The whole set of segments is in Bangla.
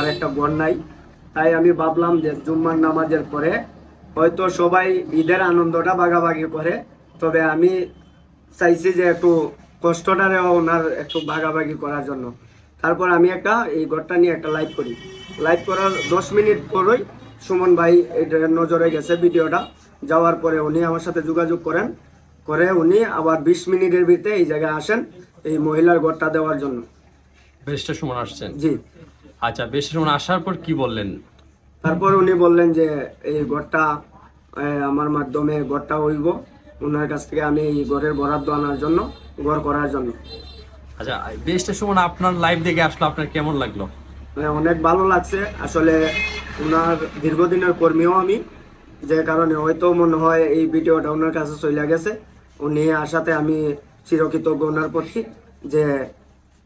আর একটা ঘর নাই। তাই আমি ভাবলাম যে জুম্মার নামাজের পরে হয়তো সবাই ঈদের আনন্দটা ভাগাভাগি করে, তবে আমি চাইছি যে একটু কষ্টটারে ওনার একটু ভাগাভাগি করার জন্য। তারপর আমি একটা এই ঘরটা নিয়ে একটা লাইভ করি। লাইভ করার 10 মিনিট পরই সুমন ভাই এটা নজরে গেছে ভিডিওটা, যাওয়ার পরে উনি আমার সাথে যোগাযোগ করেন, করে উনি আবার 20 মিনিটের ভিতরে এই জায়গায় আসেন এই মহিলার ঘরটা দেওয়ার জন্য। বেশটা সময় আসছেন? জি। আচ্ছা, বেশটা সময় আসার পর কি বললেন? তারপর উনি বললেন যে এই ঘরটা আমার মাধ্যমে ঘরটা হইব, ওনার কাছ থেকে আমি এই ঘরের বরাদ্দ আনার জন্য, ঘর করার জন্য। আচ্ছা, বেশটা সময় আপনার লাইভ দেখে আসলো, আপনার কেমন লাগলো? অনেক ভালো লাগছে আসলে। ওনার দীর্ঘদিনের কর্মীও আমি, যে কারণে হয়তো মনে হয় এই ভিডিওটা ওনার কাছে চলে গেছে। উনি আসাতে আমি চিরকৃতজ্ঞ ওনার প্রতি, যে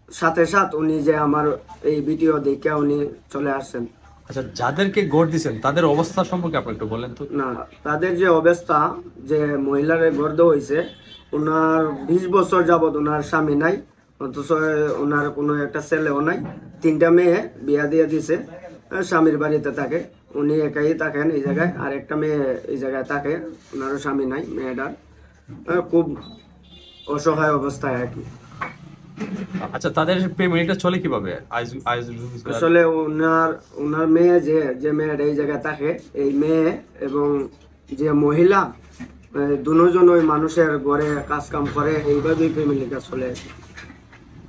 সাথে সাথ উনি যে আমার এই ভিডিও দেখে উনি চলে আসছেন। আচ্ছা, যাদেরকে গড় দিয়েছেন তাদের অবস্থা সম্পর্কে আপনি একটু বলেন তো। না, তাদের যে অবস্থা, যে মহিলার গর্দ হয়েছে, ওনার 20 বছর যাবৎ ওনার স্বামী নাই, অথচ ওনার কোনো একটা ছেলেও নাই। 3টা মেয়ে বিয়া দিয়ে দিছে, স্বামীর বাড়িতে থাকে, উনি একাই থাকেন এই জায়গায়, আর একটা মেয়ে এই জায়গায় থাকে, ওনারও স্বামী নাই মেয়েটার। খুব অসহায় অবস্থায় আর কি। আচ্ছা, তাদের পেমেন্টটা চলে কিভাবে? আসলে ওনার ওনার মেয়ে যে মেয়েটা এই জায়গায় থাকে, এই মেয়ে এবং যে মহিলা দুজন ওই মানুষের ঘরে কাজ কাম করে, এইভাবেই ফ্যামিলিটা চলে।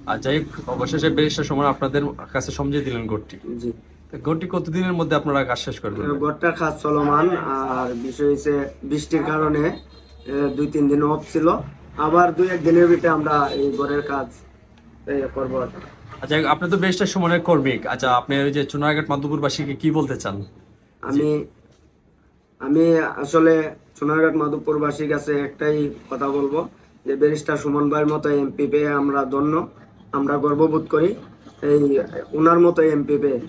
আর যাই হোক, অবশেষে বেশটা সময় আপনাদের কাছে সমঝে দিলেন গড়টি। জি। গড়টি কতদিনের মধ্যে আপনারা কাজ শেষ করবেন? ঘরটার কাজ চলমান, আর বিষয় হচ্ছে বৃষ্টির কারণে 2-3 দিন অফ ছিল, আবার 2-1 দিনের ভিতরে আমরা এই ঘরের কাজ করবো। আচ্ছা, আপনি তো বেশটা সময়ের কর্মিক। আচ্ছা, আপনি ওই যে চুনারঘাট মাধবপুরবাসীকে কি বলতে চান? আমি আমি আসলে সোনারঘাট মাধবপুরবাসীর কাছে একটাই কথা বলবো, যে ব্যারিস্টার সুমন ভাইয়ের মতো এমপি পেয়ে আমরা ধন্য, আমরা গর্ববোধ করি এই ওনার মতো এমপি পেয়ে।